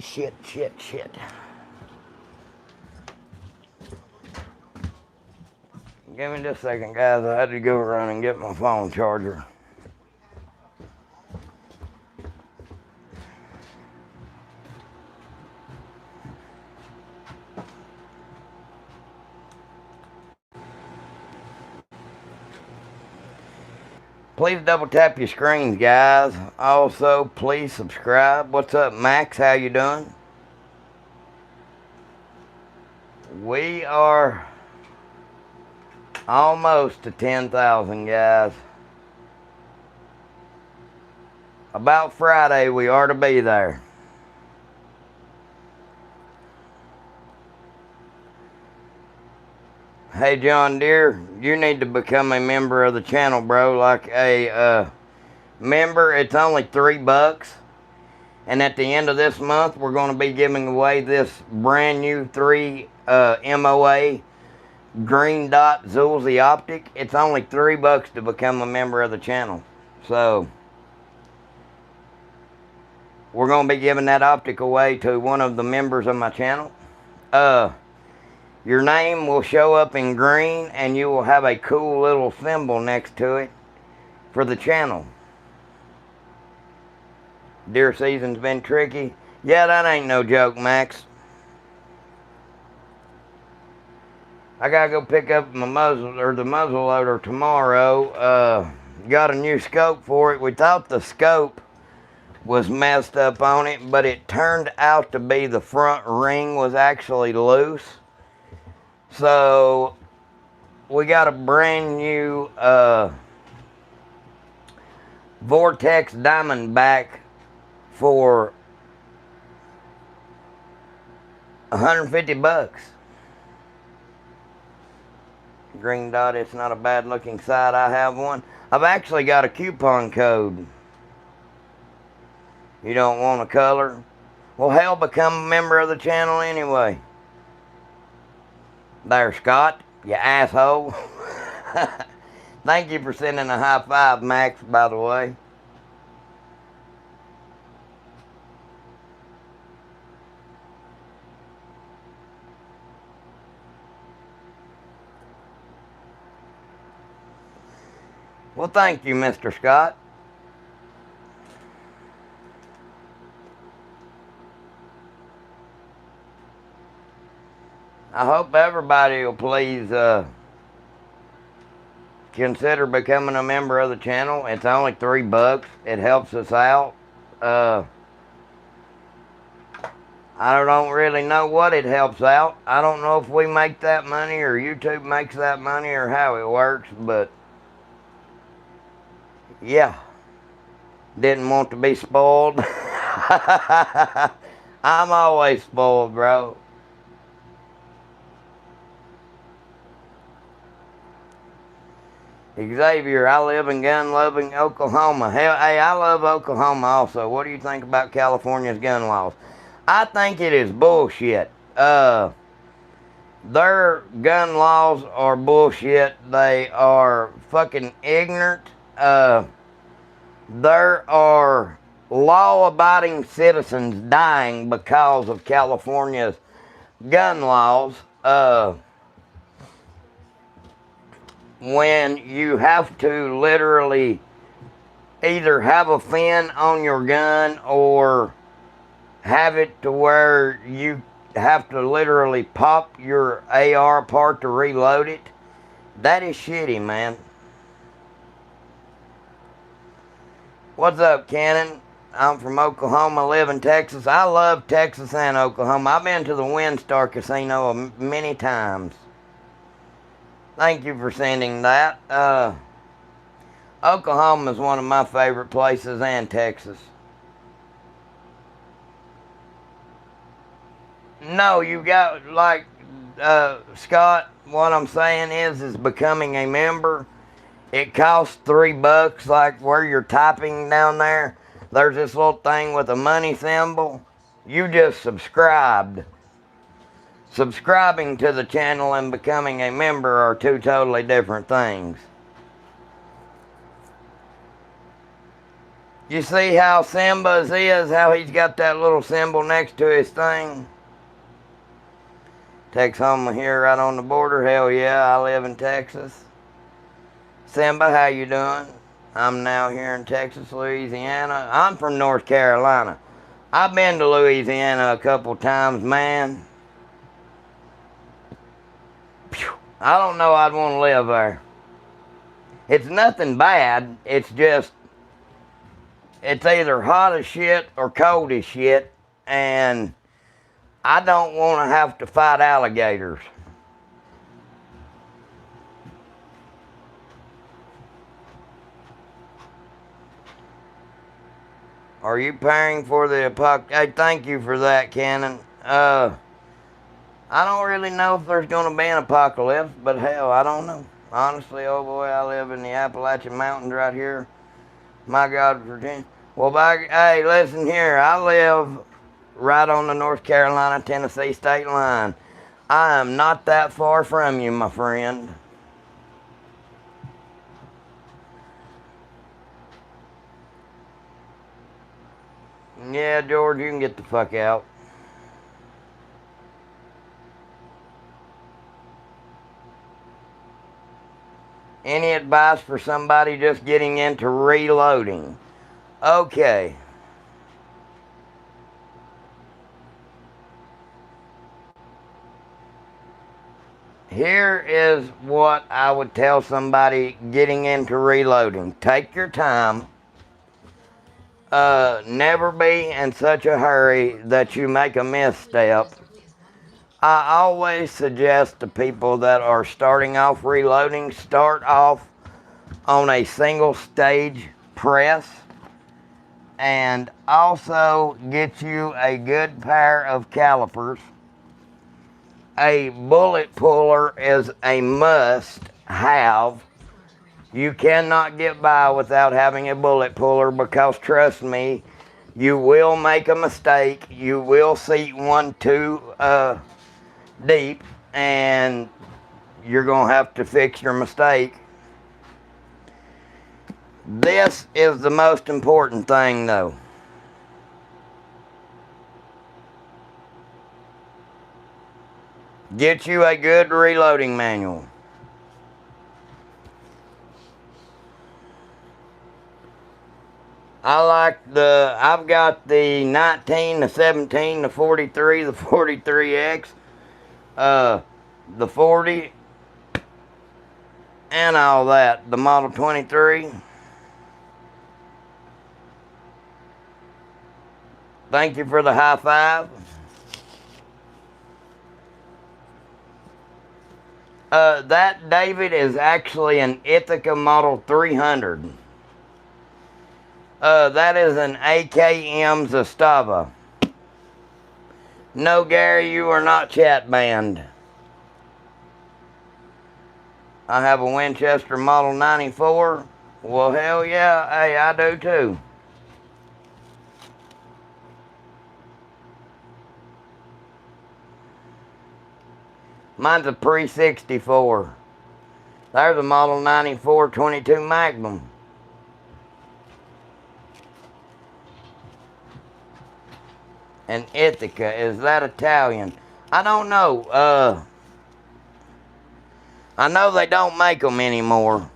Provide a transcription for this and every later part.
Shit. Give me just a second, guys. I had to go run and get my phone charger. Please double tap your screens, guys. Also, please subscribe. What's up, Max? How you doing? We are almost to 10,000, guys. About Friday, we are to be there. Hey, John Deere, you need to become a member of the channel, bro. Like a member, it's only $3. And at the end of this month, we're going to be giving away this brand new 3 MOA Green Dot Zulzy Optic. It's only $3 to become a member of the channel. So, we're going to be giving that optic away to one of the members of my channel. Your name will show up in green and you will have a cool little symbol next to it for the channel. Deer season's been tricky. Yeah, that ain't no joke, Max. I gotta go pick up my the muzzle loader tomorrow. Got a new scope for it. We thought the scope was messed up on it, but it turned out to be the front ring was actually loose. So we got a brand new Vortex Diamondback for $150. Green Dot, it's not a bad looking sight. I have one. I've actually got a coupon code. You don't want a color? Well, hell, become a member of the channel anyway. There, Scott, you asshole. Thank you for sending a high five, Max, by the way. Well, thank you, Mr. Scott. I hope everybody will please consider becoming a member of the channel. It's only $3. It helps us out. I don't really know what it helps out. I don't know if we make that money or YouTube makes that money or how it works, but yeah. Didn't want to be spoiled. I'm always spoiled, bro. Xavier, I live in gun-loving Oklahoma. Hell, hey, I love Oklahoma also. What do you think about California's gun laws? I think it is bullshit. Their gun laws are bullshit. They are fucking ignorant. There are law-abiding citizens dying because of California's gun laws. When you have to literally either have a fin on your gun or have it to where you have to literally pop your AR apart to reload it, that is shitty, man. What's up, Cannon? I'm from Oklahoma, live in Texas. I love Texas and Oklahoma. I've been to the WinStar Casino many times. Thank you for sending that. Oklahoma is one of my favorite places, and Texas. No, you got, like, Scott, what I'm saying is becoming a member. It costs $3, like where you're typing down there. There's this little thing with a money symbol. You just subscribed. Subscribing to the channel and becoming a member are two totally different things. You see how Simba's is, how he's got that little symbol next to his thing? Texoma here right on the border. Hell yeah, I live in Texas. Simba, how you doing? I'm now here in Texas, Louisiana. I'm from North Carolina. I've been to Louisiana a couple times, man. Phew. I don't know I'd want to live there. It's nothing bad. It's just, it's either hot as shit or cold as shit. And I don't want to have to fight alligators. Are you preparing for the apocalypse? Hey, thank you for that, Cannon. I don't really know if there's going to be an apocalypse, but hell, I don't know. Honestly, oh boy, I live in the Appalachian Mountains right here. My God, Virginia. Well, hey, listen here. I live right on the North Carolina-Tennessee state line. I am not that far from you, my friend. Yeah, George, you can get the fuck out. Any advice for somebody just getting into reloading? Okay. Here is what I would tell somebody getting into reloading. Take your time. Never be in such a hurry that you make a misstep. I always suggest to people that are starting off reloading, start off on a single stage press, and also get you a good pair of calipers. A bullet puller is a must have. You cannot get by without having a bullet puller, because trust me, you will make a mistake. You will seat one too deep, and you're going to have to fix your mistake. This is the most important thing, though. Get you a good reloading manual. I've got the 19, the 17, the 43, the 43X, the 40, and all that. The Model 23. Thank you for the high five. That, David, is actually an Ithaca Model 300. That is an AKM Zastava. No, Gary, you are not chat banned. I have a Winchester Model 94. Well, hell yeah. Hey, I do too. Mine's a pre-64. There's a Model 94 22 Magnum. And Ithaca, is that Italian? I don't know. I know they don't make them anymore.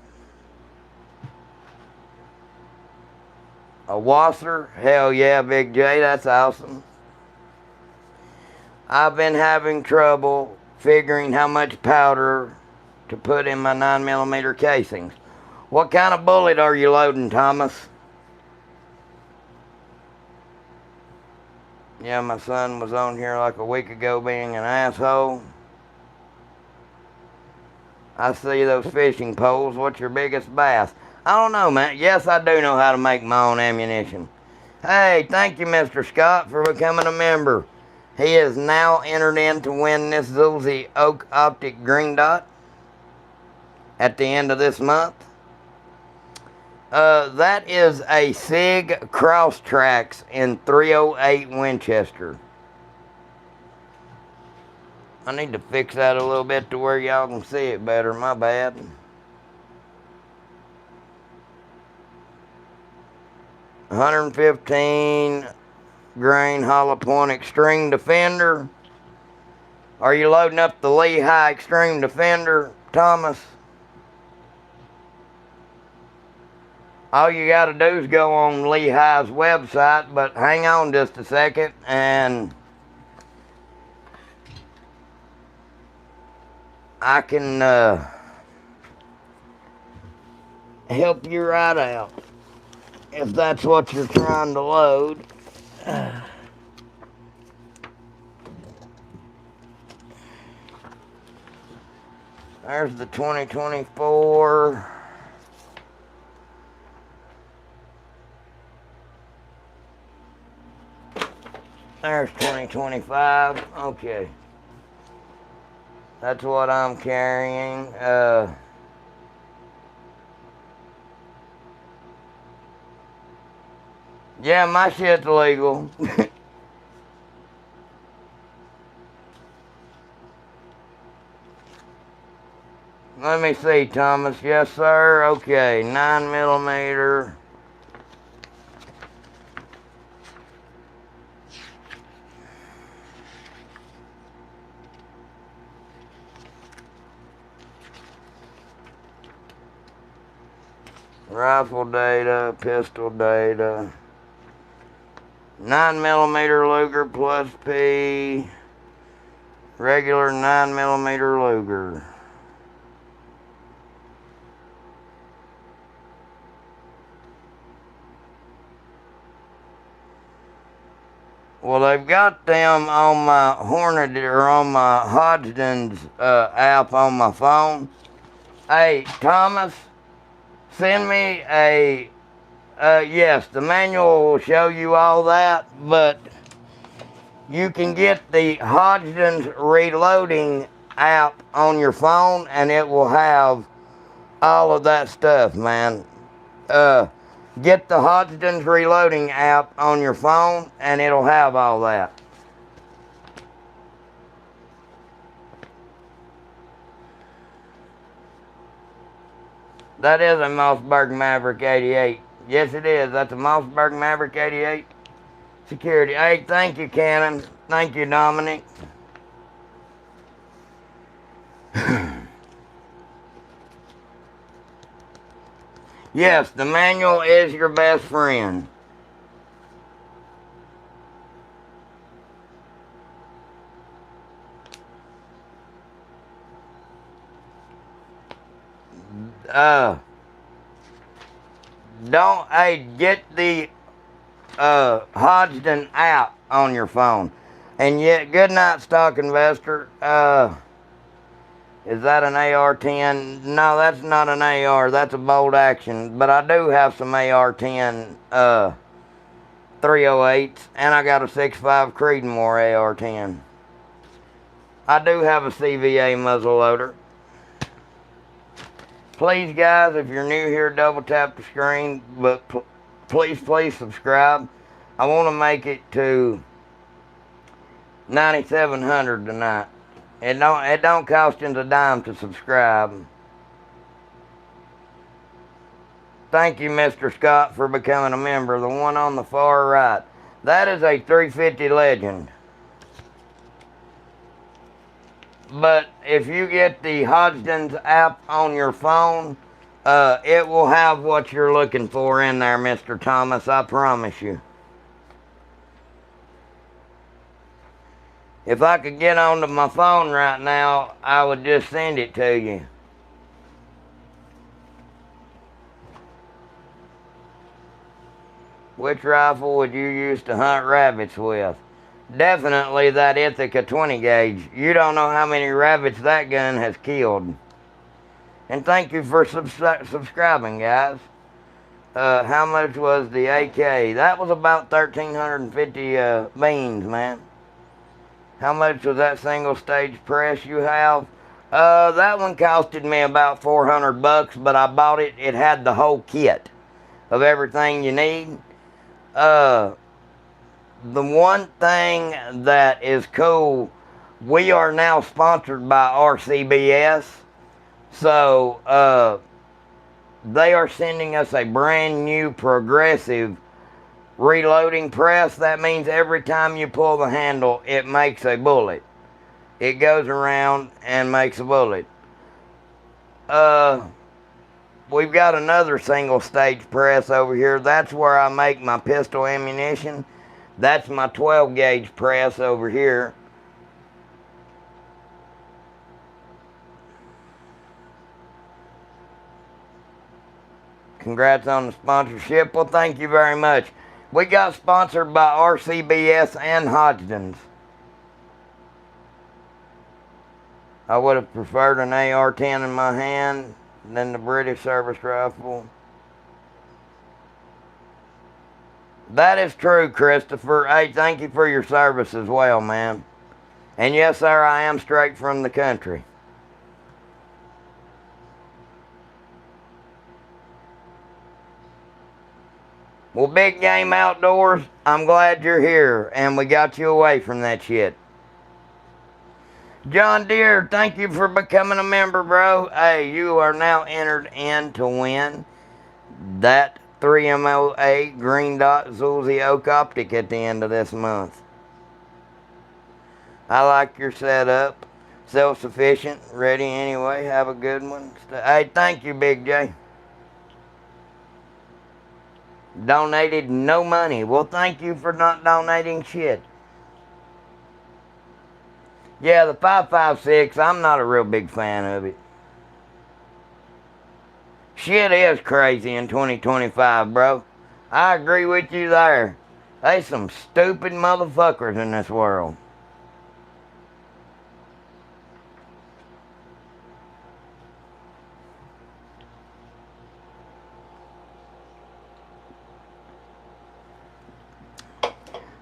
A Wasser? Hell yeah, Big J, that's awesome. I've been having trouble figuring how much powder to put in my 9mm casings. What kind of bullet are you loading, Thomas? Yeah, my son was on here like a week ago being an asshole. I see those fishing poles. What's your biggest bass? I don't know, man. Yes, I do know how to make my own ammunition. Hey, thank you, Mr. Scott, for becoming a member. He is now entered in to win this Zulzi Oak Optic Green Dot at the end of this month. That is a SIG Crosstrax in 308 Winchester. I need to fix that a little bit to where y'all can see it better. My bad. 115 grain hollow point extreme defender. Are you loading up the Lehigh Extreme Defender, Thomas? All you got to do is go on Lehigh's website, but hang on just a second and I can help you right out if that's what you're trying to load. There's the 2024. There's 2025. Okay. That's what I'm carrying. Yeah, my shit's legal. Let me see, Thomas. Yes, sir. Okay, 9mm. Rifle data, pistol data. 9mm Luger plus P. Regular 9mm Luger. Well, they've got them on my Hornady or on my Hodgdon's app on my phone. Hey, Thomas, send me a, yes, the manual will show you all that, but you can get the Hodgdon's Reloading app on your phone and it will have all of that stuff, man. Get the Hodgdon's Reloading app on your phone and it'll have all that. That is a Mossberg Maverick 88. Yes, it is. That's a Mossberg Maverick 88 security. Hey, thank you, Cannon. Thank you, Dominic. Yes, the manual is your best friend. Get the Hodgdon app on your phone. And yet, good night, stock investor. Is that an AR-10? No, that's not an AR. That's a bolt action. But I do have some AR-10 308s, and I got a 6.5 Creedmoor AR-10. I do have a CVA muzzleloader. Please, guys, if you're new here, double tap the screen, but please subscribe. I want to make it to 9,700 tonight. It don't cost you a dime to subscribe. Thank you, Mr. Scott, for becoming a member. The one on the far right. That is a 350 Legend. But if you get the Hodgdon's app on your phone, it will have what you're looking for in there, Mr. Thomas. I promise you. If I could get onto my phone right now, I would just send it to you. Which rifle would you use to hunt rabbits with? Definitely that Ithaca 20 gauge. You don't know how many rabbits that gun has killed. And thank you for subscribing, guys. How much was the AK? That was about 1,350 beans, man. How much was that single stage press you have? That one costed me about $400, but I bought it. It had the whole kit of everything you need. The one thing that is cool, we are now sponsored by RCBS. So, they are sending us a brand new progressive reloading press. That means every time you pull the handle, it makes a bullet. It goes around and makes a bullet. We've got another single stage press over here. That's where I make my pistol ammunition. That's my 12 gauge press over here. Congrats on the sponsorship. Well, thank you very much. We got sponsored by RCBS and Hodgdon's. I would have preferred an AR-10 in my hand than the British service rifle. That is true, Christopher. Hey, thank you for your service as well, man. And yes, sir, I am straight from the country. Well, Big Game Outdoors, I'm glad you're here, and we got you away from that shit. John Deere, thank you for becoming a member, bro. Hey, you are now entered in to win that 3MOA Green Dot Zulzy Oak Optic at the end of this month. I like your setup. Self-sufficient, ready anyway. Have a good one. Hey, thank you, Big J. Donated no money. Well, thank you for not donating shit. Yeah, the 5.56, I'm not a real big fan of it. Shit is crazy in 2025, bro. I agree with you there. There's some stupid motherfuckers in this world.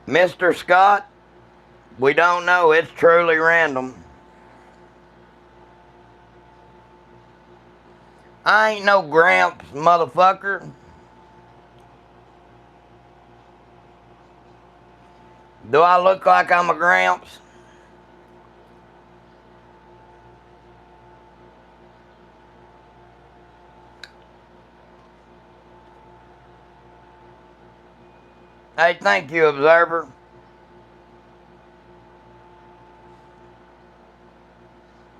Mr. Scott, we don't know. It's truly random. I ain't no Gramps, motherfucker. Do I look like I'm a Gramps? Hey, thank you, Observer.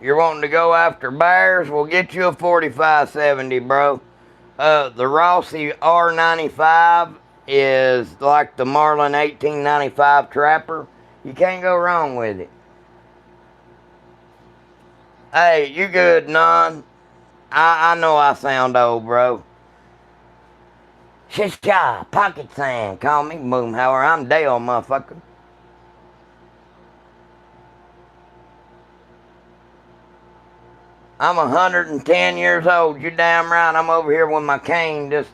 You're wanting to go after bears? We'll get you a 45-70, bro. The Rossi R95 is like the Marlin 1895 Trapper. You can't go wrong with it. Hey, you good, Nun? I know I sound old, bro. Shish-cha, pocket sand. Call me Boomhauer. I'm Dale, motherfucker. I'm 110 years old. You're damn right. I'm over here with my cane just...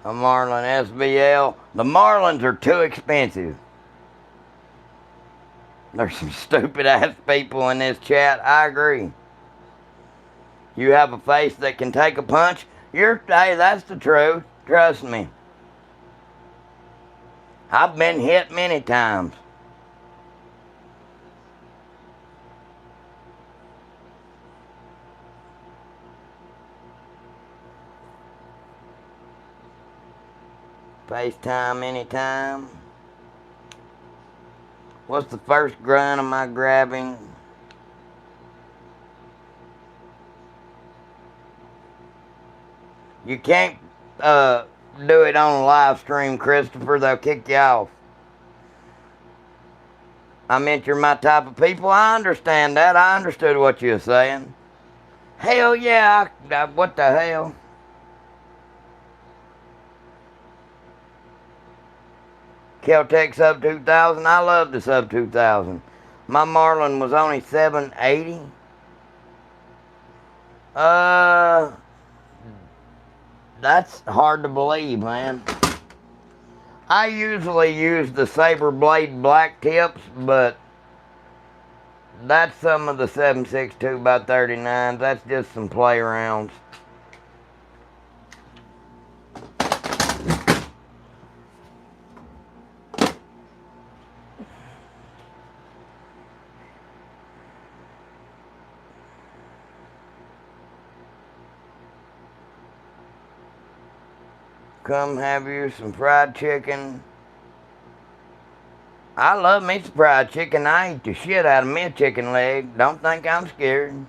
a Marlin SBL. The Marlins are too expensive. There's some stupid ass people in this chat. I agree. You have a face that can take a punch. Hey, that's the truth. Trust me. I've been hit many times. FaceTime anytime. What's the first grunt am I grabbing? You can't do it on a live stream, Christopher. They'll kick you off. I meant you're my type of people. I understand that. I understood what you were saying. Hell yeah. What the hell? Kel-Tec Sub 2000. I love the Sub 2000. My Marlin was only 780. That's hard to believe, man. I usually use the Saber Blade black tips, but that's some of the 7.62 by 39s. That's just some play arounds. Come have you some fried chicken. I love me some fried chicken. I eat the shit out of me a chicken leg. Don't think I'm scared.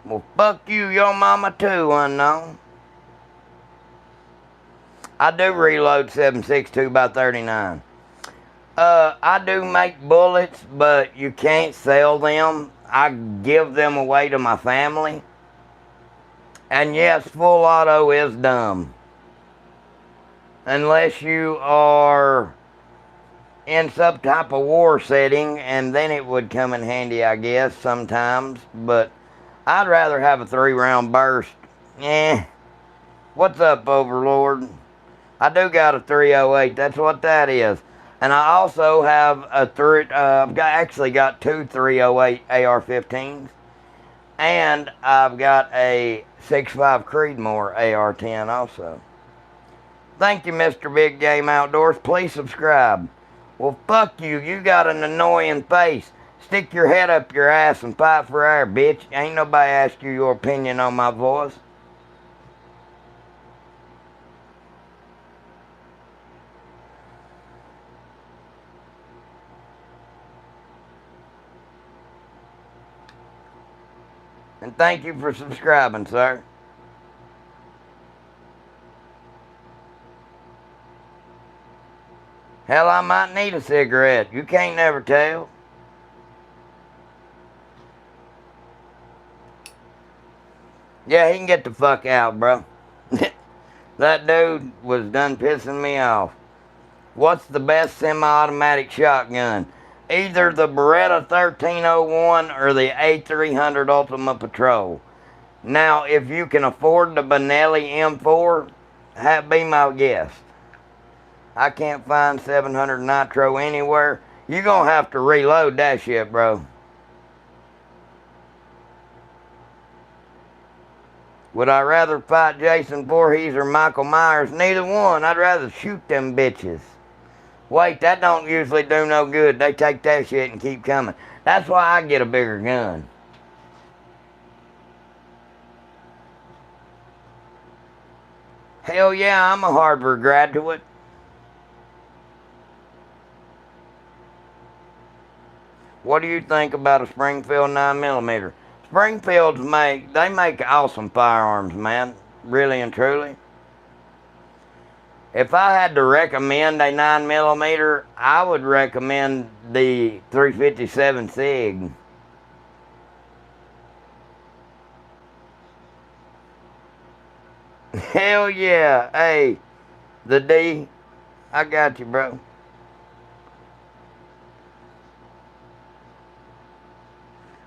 Well, fuck you, your mama too, unknown. I do reload 7.62 by 39. I do make bullets, but you can't sell them. I give them away to my family. And yes, full auto is dumb. Unless you are in some type of war setting, and then it would come in handy, I guess, sometimes. But I'd rather have a 3-round burst. What's up, Overlord? I do got a 308. That's what that is. And I also have I've actually got two 308 AR-15s. And I've got a 6.5 Creedmoor AR-10 also. Thank you, Mr. Big Game Outdoors. Please subscribe. Well, fuck you. You got an annoying face. Stick your head up your ass and fight for air, bitch. Ain't nobody asked you your opinion on my voice. And thank you for subscribing, sir. Hell, I might need a cigarette. You can't never tell. Yeah, he can get the fuck out, bro. That dude was done pissing me off. What's the best semi-automatic shotgun? Either the Beretta 1301 or the A300 Ultima Patrol. Now, if you can afford the Benelli M4, be my guest. I can't find 700 Nitro anywhere. You're going to have to reload that shit, bro. Would I rather fight Jason Voorhees or Michael Myers? Neither one. I'd rather shoot them bitches. Wait, that don't usually do no good. They take that shit and keep coming. That's why I get a bigger gun. Hell yeah, I'm a Harvard graduate. What do you think about a Springfield 9mm? Springfields make awesome firearms, man. Really and truly. If I had to recommend a 9mm, I would recommend the 357 SIG. Hell yeah. Hey, the D, I got you, bro.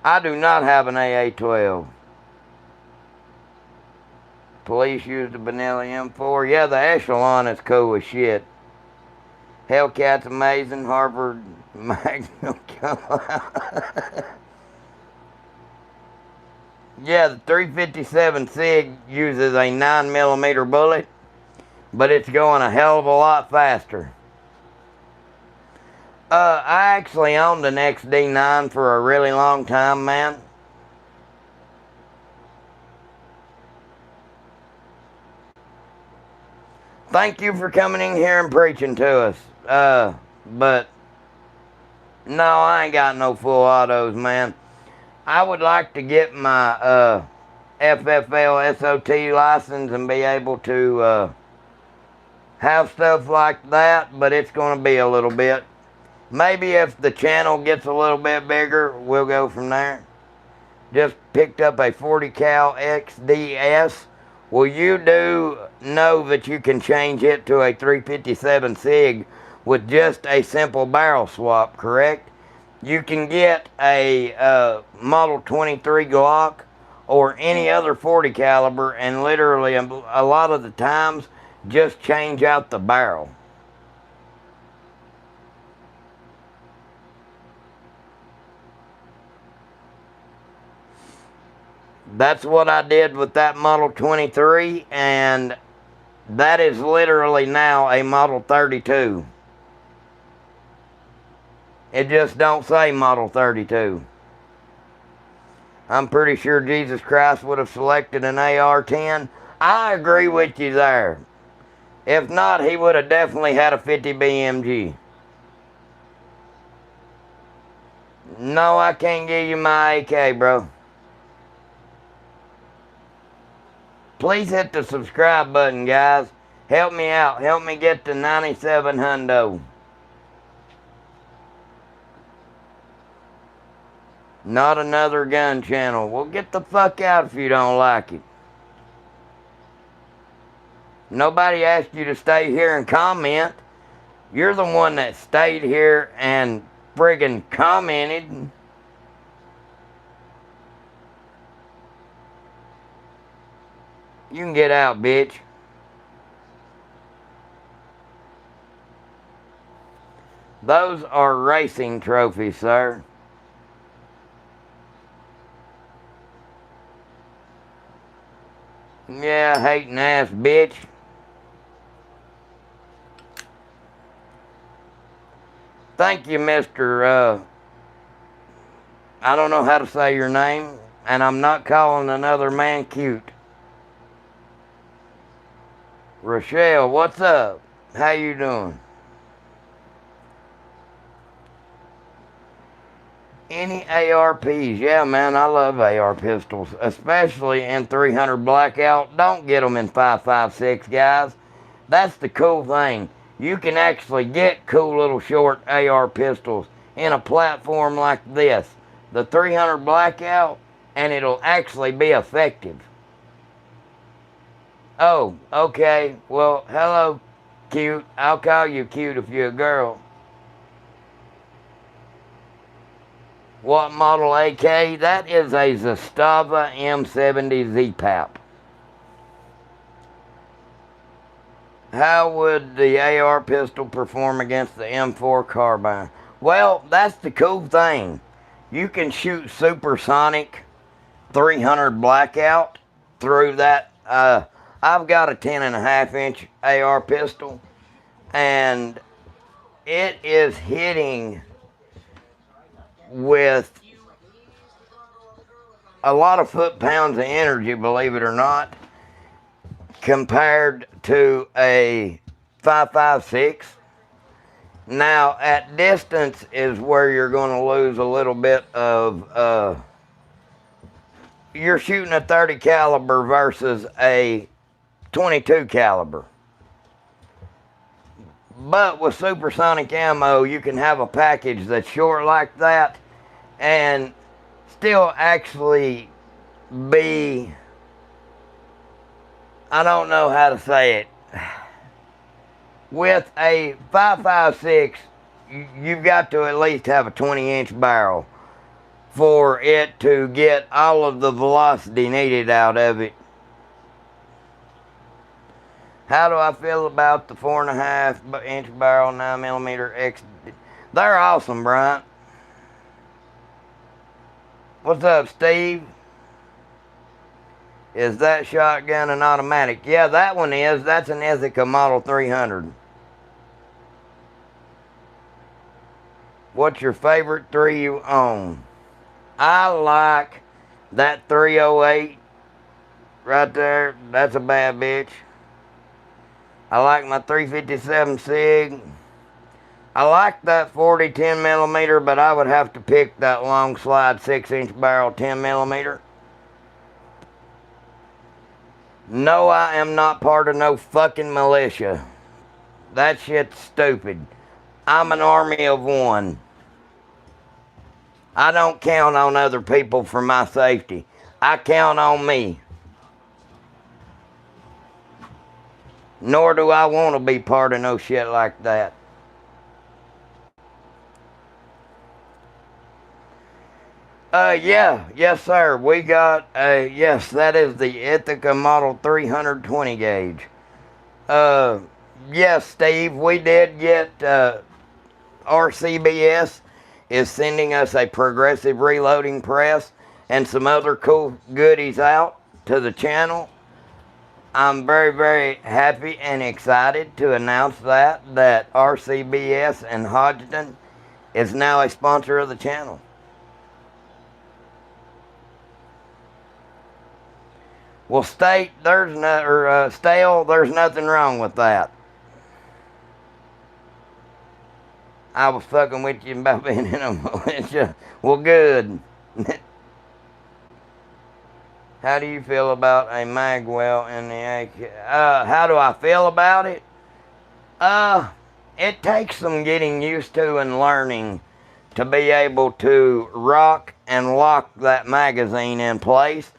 I do not have an AA-12. Police used the Benelli M4. Yeah, the Echelon is cool as shit. Hellcat's amazing. Harvard Magnum. Yeah, the 357 SIG uses a 9mm bullet, but it's going a hell of a lot faster. I actually owned an XD9 for a really long time, man. Thank you for coming in here and preaching to us. But no, I ain't got no full autos, man. I would like to get my FFL SOT license and be able to have stuff like that, but it's going to be a little bit. Maybe if the channel gets a little bit bigger, we'll go from there. Just picked up a 40 cal XDS. Well, you do know that you can change it to a 357 SIG with just a simple barrel swap, correct? You can get a Model 23 Glock or any other 40 caliber, and literally a lot of the times just change out the barrel. That's what I did with that Model 23, and that is literally now a Model 32. It just don't say Model 32. I'm pretty sure Jesus Christ would have selected an AR-10. I agree with you there. If not, he would have definitely had a 50 BMG. No, I can't give you my AK, bro. Please hit the subscribe button, guys. Help me out. Help me get to 97 hundo. Not another gun channel. Well, get the fuck out if you don't like it. Nobody asked you to stay here and comment. You're the one that stayed here and friggin' commented. You can get out, bitch. Those are racing trophies, sir. Yeah, hating ass bitch. Thank you, Mr. I don't know how to say your name, and I'm not calling another man cute. Rochelle, what's up? How you doing? Any ARPs? Yeah, man, I love AR pistols, especially in 300 Blackout. Don't get them in 5.56, guys. That's the cool thing. You can actually get cool little short AR pistols in a platform like this, the 300 Blackout, and it'll actually be effective. Oh, okay. Well, hello, cute. I'll call you cute if you're a girl. What model AK? That is a Zastava M70 Z-Pap. How would the AR pistol perform against the M4 carbine? Well, that's the cool thing. You can shoot supersonic 300 Blackout through that. I've got a 10.5-inch AR pistol, and it is hitting with a lot of foot-pounds of energy, believe it or not, compared to a 5.56. Now, at distance is where you're going to lose a little bit of, you're shooting a 30 caliber versus a 22 caliber. But with supersonic ammo, you can have a package that's short like that and still actually be, I don't know how to say it. With a 5.56, you've got to at least have a 20-inch barrel for it to get all of the velocity needed out of it. How do I feel about the 4.5-inch barrel 9mm X? They're awesome, Bryant. What's up, Steve? Is that shotgun an automatic? Yeah, that one is. That's an Ithaca Model 300. What's your favorite 3 you own? I like that 308 right there. That's a bad bitch. I like my 357 SIG. I like that 40 10mm, but I would have to pick that long slide 6-inch barrel 10mm. No, I am not part of no fucking militia. That shit's stupid. I'm an army of one. I don't count on other people for my safety. I count on me. Nor do I want to be part of no shit like that. Yeah, yes, sir. We got yes, that is the Ithaca Model 320 gauge. Uh, yes, Steve, we did get RCBS is sending us a progressive reloading press and some other cool goodies out to the channel. I'm very, very happy and excited to announce that RCBS and Hodgdon is now a sponsor of the channel. Well, Stale, there's nothing wrong with that. I was fucking with you about being in a militia. Well, good. How do you feel about a Magwell in the AK? How do I feel about it? It takes some getting used to and learning to be able to rock and lock that magazine in place,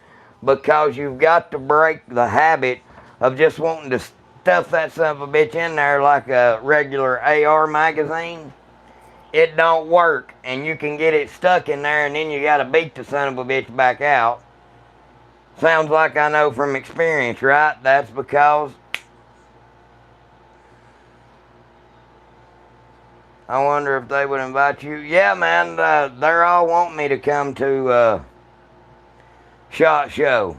because you've got to break the habit of just wanting to stuff that son of a bitch in there like a regular AR magazine. It don't work, and you can get it stuck in there, and then you gotta beat the son of a bitch back out. Sounds like I know from experience, right? That's because I wonder if they would invite you. Yeah, man, they're all wanting me to come to SHOT Show.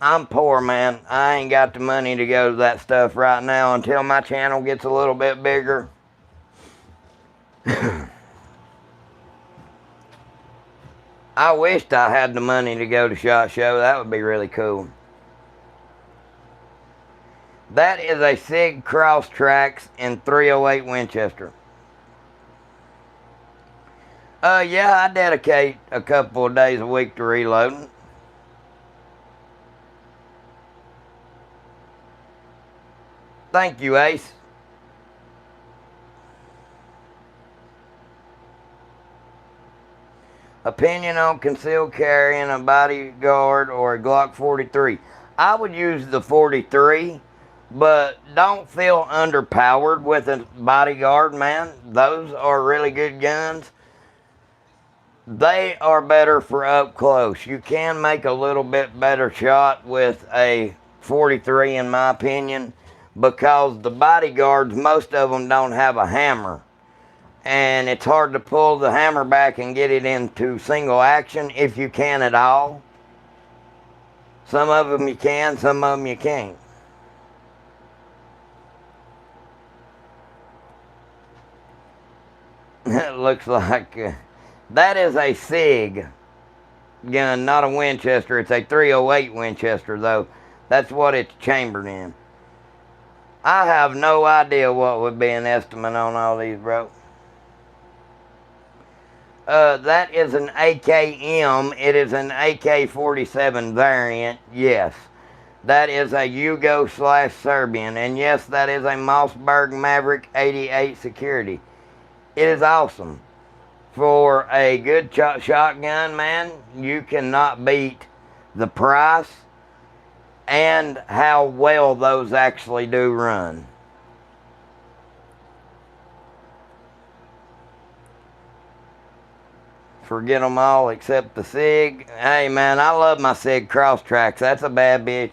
I'm poor, man. I ain't got the money to go to that stuff right now until my channel gets a little bit bigger. I wished I had the money to go to SHOT Show. That would be really cool. That is a SIG Cross Tracks in 308 Winchester. Yeah, I dedicate a couple of days a week to reloading. Thank you, Ace. Opinion on concealed carry in a bodyguard or a Glock 43. I would use the 43, but don't feel underpowered with a bodyguard, man. Those are really good guns. They are better for up close. You can make a little bit better shot with a 43, in my opinion, because the bodyguards, most of them don't have a hammer. And it's hard to pull the hammer back and get it into single action if you can at all. Some of them you can, some of them you can't. It looks like that is a SIG gun, not a Winchester. It's a 308 Winchester, though. That's what it's chambered in. I have no idea what would be an estimate on all these, bro. That is an AKM. It is an AK-47 variant, yes. That is a Yugo/Serbian. And yes, that is a Mossberg Maverick 88 security. It is awesome. For a good shotgun, man, you cannot beat the price and how well those actually do run. Forget them all except the SIG. Hey, man, I love my SIG Cross Tracks. That's a bad bitch.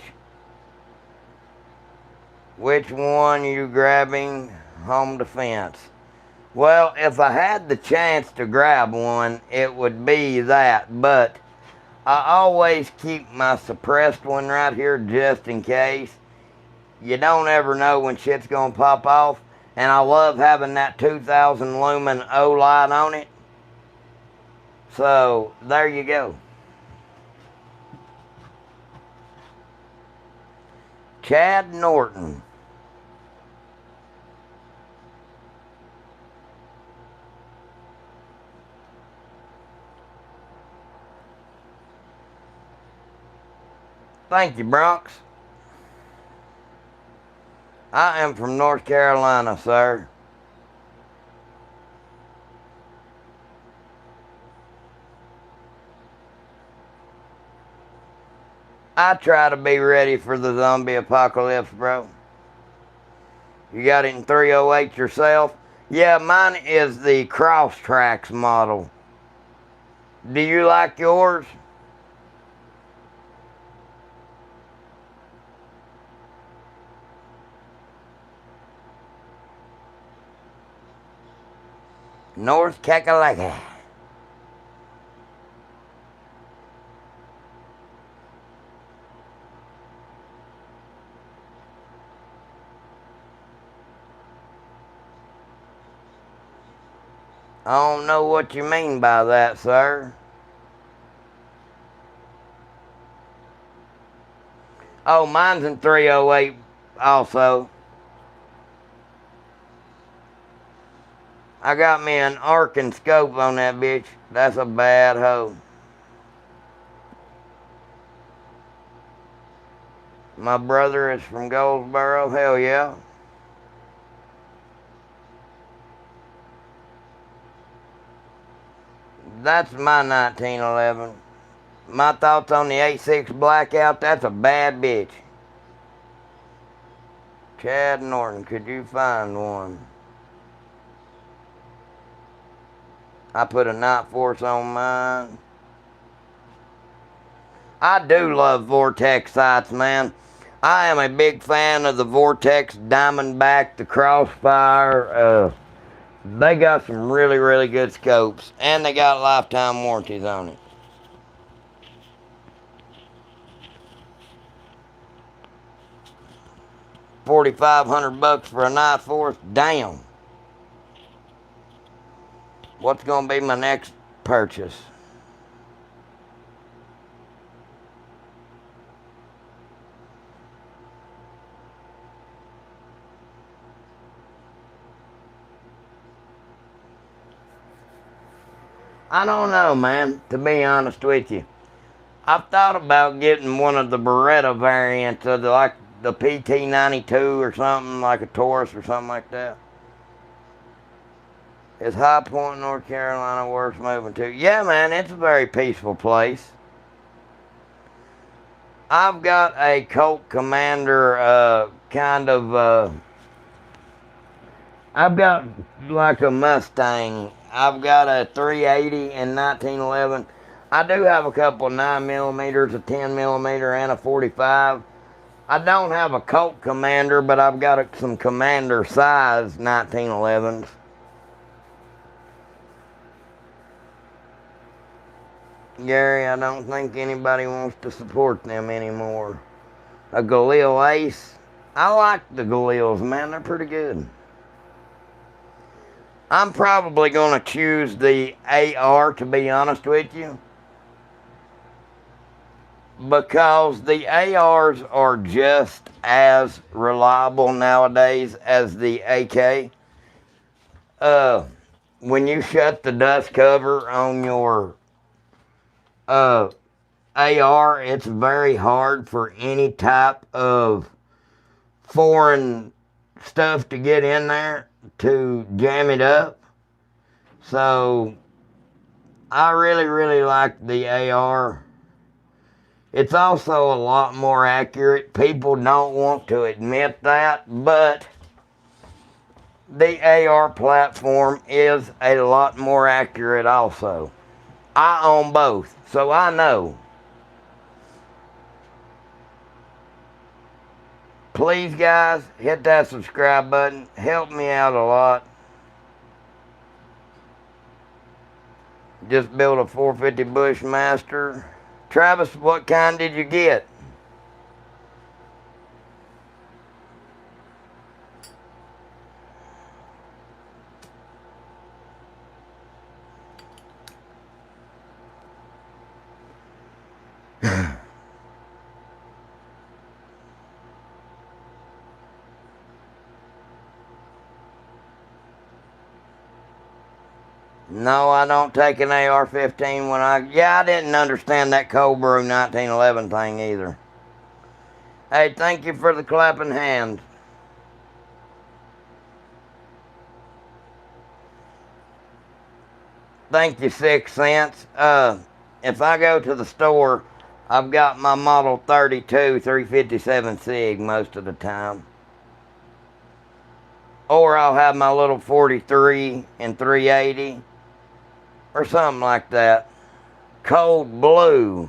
Which one you grabbing? Home defense. Well, if I had the chance to grab one, it would be that. But I always keep my suppressed one right here just in case. You don't ever know when shit's going to pop off. And I love having that 2000 lumen O-light on it. So, there you go. Chad Norton. Thank you, Bronx. I am from North Carolina, sir. I try to be ready for the zombie apocalypse, bro. You got it in 308 yourself? Yeah, mine is the Crosstrax model. Do you like yours? North Kakalaka. I don't know what you mean by that, sir. Oh, mine's in 308 also. I got me an Arkin scope on that bitch. That's a bad hoe. My brother is from Goldsboro. Hell yeah. That's my 1911. My thoughts on the 86 Blackout, that's a bad bitch. Chad Norton, could you find one? I put a Night Force on mine. I do love Vortex sights, man. I am a big fan of the Vortex Diamondback, the Crossfire. They got some really, really good scopes, and they got lifetime warranties on it. 4,500 bucks for a Night Force? Damn. What's gonna be my next purchase? I don't know, man, to be honest with you. I've thought about getting one of the Beretta variants of the PT-92 or something, like a Taurus or something like that. Is High Point, North Carolina worth moving to? Yeah, man, it's a very peaceful place. I've got a Colt Commander I've got like a Mustang. I've got a 380 in 1911. I do have a couple 9mm, a 10mm, and a 45. I don't have a Colt Commander, but I've got some Commander size 1911s. Gary, I don't think anybody wants to support them anymore. A Galil Ace. I like the Galils, man. They're pretty good. I'm probably going to choose the AR, to be honest with you, because the ARs are just as reliable nowadays as the AK. When you shut the dust cover on your AR, it's very hard for any type of foreign stuff to get in there to jam it up. So I really, really like the AR. It's also a lot more accurate. People don't want to admit that, but the AR platform is a lot more accurate also. I own both, so I know. Please, guys, hit that subscribe button. Help me out a lot. Just built a 450 Bushmaster. Travis, what kind did you get? No, I don't take an AR-15 when I didn't understand that Cold Brew 1911 thing either. Hey, thank you for the clapping hands. Thank you, 6 cents. If I go to the store, I've got my Model 32 357 SIG most of the time. Or I'll have my little 43 and 380 or something like that. Cold blue.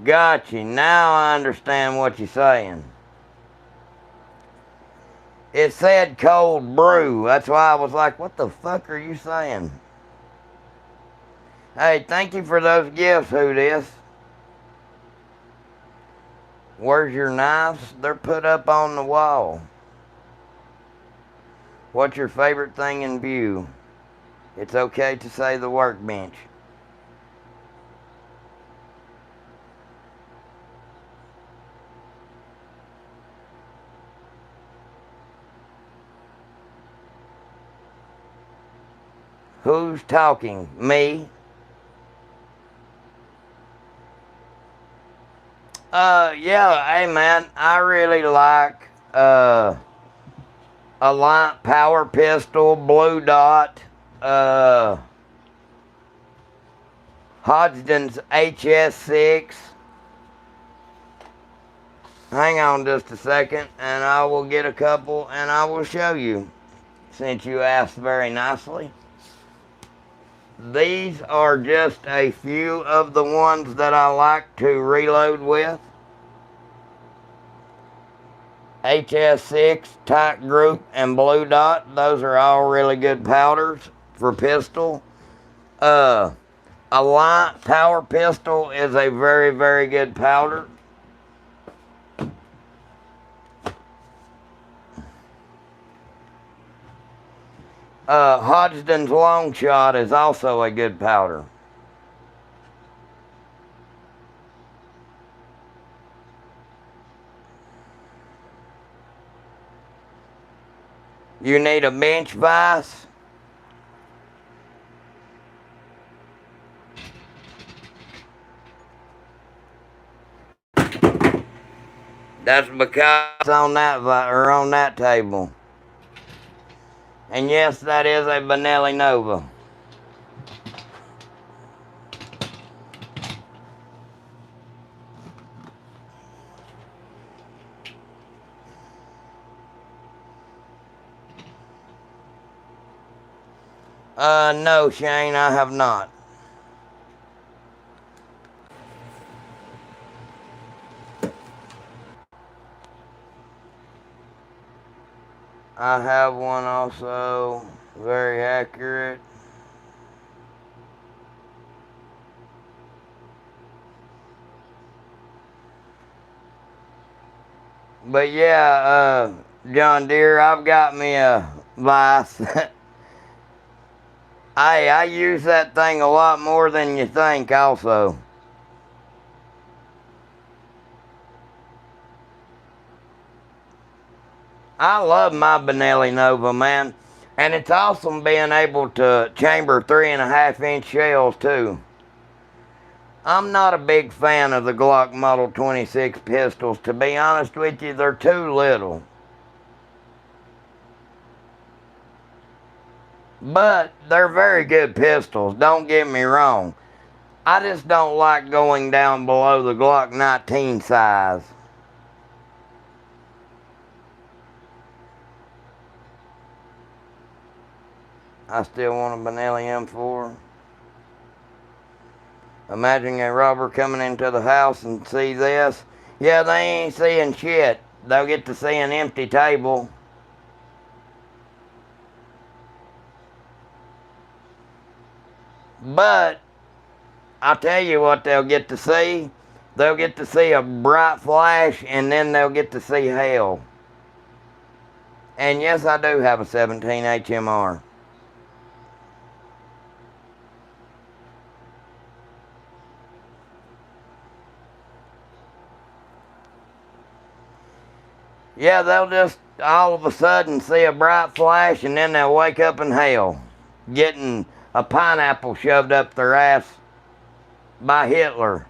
Gotcha. Now I understand what you're saying. It said cold brew. That's why I was like, what the fuck are you saying? Hey, thank you for those gifts, who this? Where's your knives? They're put up on the wall. What's your favorite thing in view? It's okay to say the workbench. Who's talking? Me? Yeah, hey man, I really like, a light power pistol, blue dot, Hodgdon's HS6. Hang on just a second, and I will get a couple, and I will show you, since you asked very nicely. These are just a few of the ones that I like to reload with. HS6, Tight Group, and Blue Dot. Those are all really good powders for pistol. A light power pistol is a very, very good powder. Hodgdon's Long Shot is also a good powder. You need a bench vise. That's because it's on that table. And yes, that is a Benelli Nova. No, Shane, I have not. I have one also, very accurate. But yeah, John Deere, I've got me a vise. I use that thing a lot more than you think also. I love my Benelli Nova, man. And it's awesome being able to chamber 3.5-inch shells too. I'm not a big fan of the Glock Model 26 pistols. To be honest with you, they're too little. But they're very good pistols, don't get me wrong. I just don't like going down below the Glock 19 size. I still want a Benelli M4. Imagine a robber coming into the house and see this. Yeah, they ain't seeing shit. They'll get to see an empty table. But I'll tell you what they'll get to see. They'll get to see a bright flash, and then they'll get to see hell. And yes, I do have a 17 HMR. Yeah, they'll just all of a sudden see a bright flash, and then they'll wake up in hell, getting a pineapple shoved up their ass by Hitler.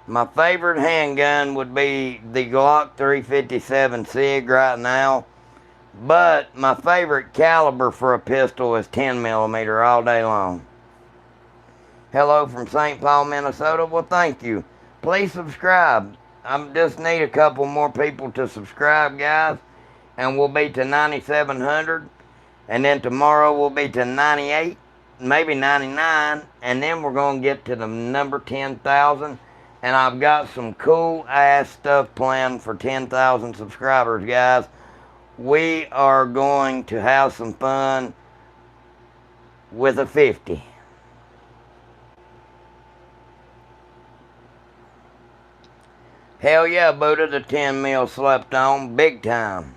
My favorite handgun would be the Glock 357 SIG right now. But my favorite caliber for a pistol is 10 millimeter all day long. Hello from St. Paul, Minnesota. Well, thank you. Please subscribe. I just need a couple more people to subscribe, guys. And we'll be to 9,700. And then tomorrow we'll be to 98, maybe 99. And then we're going to get to the number 10,000. And I've got some cool ass stuff planned for 10,000 subscribers, guys. We are going to have some fun with a 50. Hell yeah, Buddha, the 10 mil slept on big time.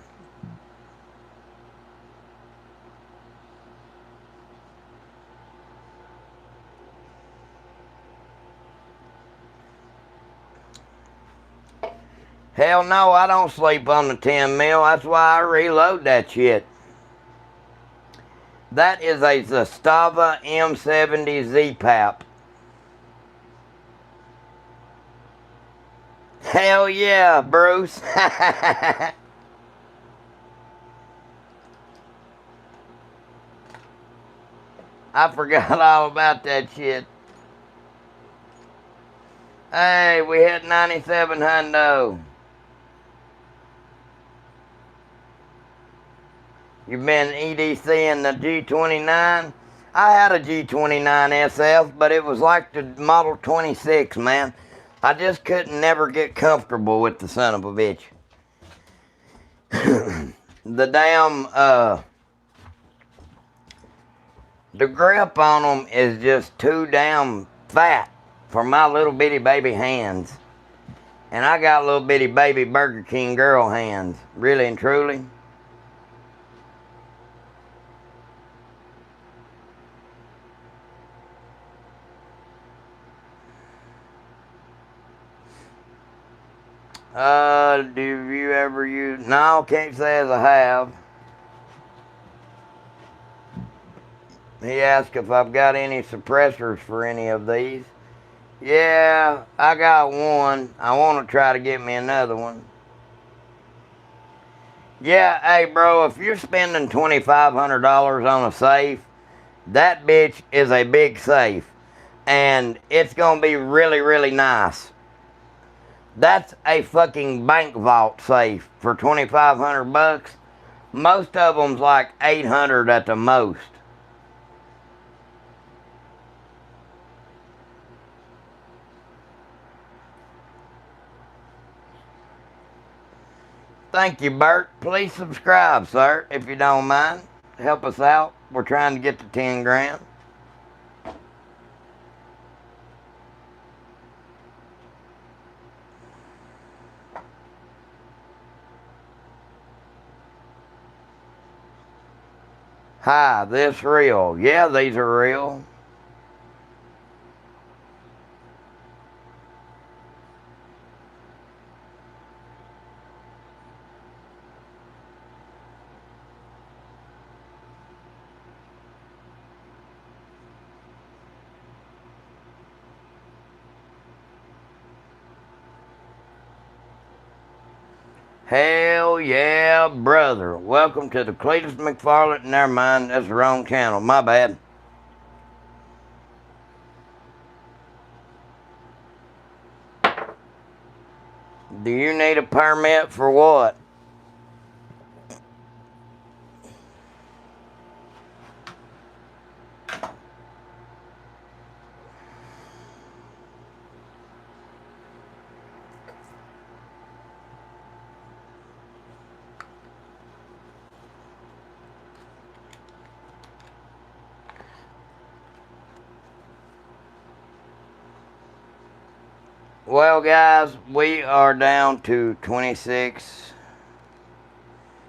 Hell no, I don't sleep on the 10 mil. That's why I reload that shit. That is a Zastava M70 Z-Pap. Hell yeah, Bruce. I forgot all about that shit. Hey, we hit 97 hundo. You've been EDCing the G29? I had a G29 SF, but it was like the Model 26, man. I just couldn't never get comfortable with the son of a bitch. The damn, the grip on them is just too damn fat for my little bitty baby hands. And I got little bitty baby Burger King girl hands, really and truly. Do you ever use... No, can't say as I have. He asked if I've got any suppressors for any of these. Yeah, I got one. I want to try to get me another one. Yeah, hey bro, if you're spending $2,500 on a safe, that bitch is a big safe. And it's going to be really, really nice. That's a fucking bank vault safe for 2,500 bucks. Most of them's like 800 at the most. Thank you, Bert. Please subscribe, sir, if you don't mind. Help us out. We're trying to get to 10 grand. Hi, this real? Yeah, these are real. Hell yeah, brother. Welcome to the Cletus McFarland. Never mind, that's the wrong channel. My bad. Do you need a permit for what? Well, guys, we are down to 26.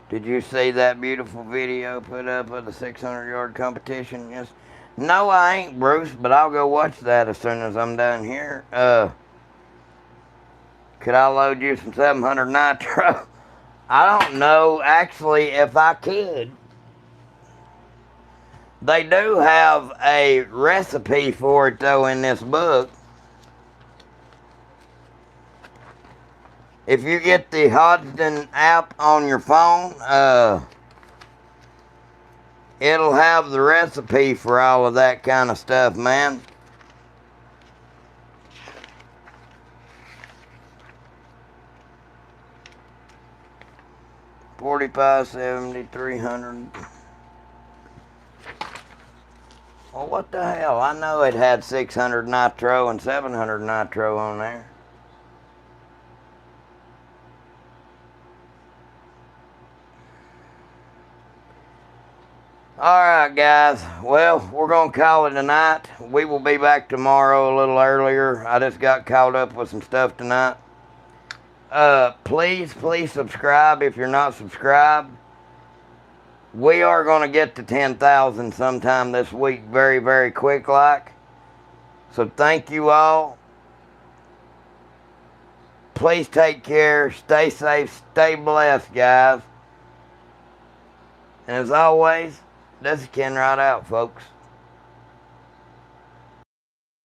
Did you see that beautiful video put up of the 600-yard competition? Yes. No, I ain't, Bruce, but I'll go watch that as soon as I'm done here. Could I load you some 700 nitro? I don't know, actually, if I could. They do have a recipe for it, though, in this book. If you get the Hodgdon app on your phone, It'll have the recipe for all of that kind of stuff, man. $45, $70, $300. Well, what the hell? I know it had 600 nitro and 700 nitro on there. Alright, guys. Well, we're going to call it a night. We will be back tomorrow a little earlier. I just got caught up with some stuff tonight. Please subscribe if you're not subscribed. We are going to get to 10,000 sometime this week, very, very quick like. So thank you all. Please take care. Stay safe. Stay blessed, guys. And as always, this is Ken Right out, folks.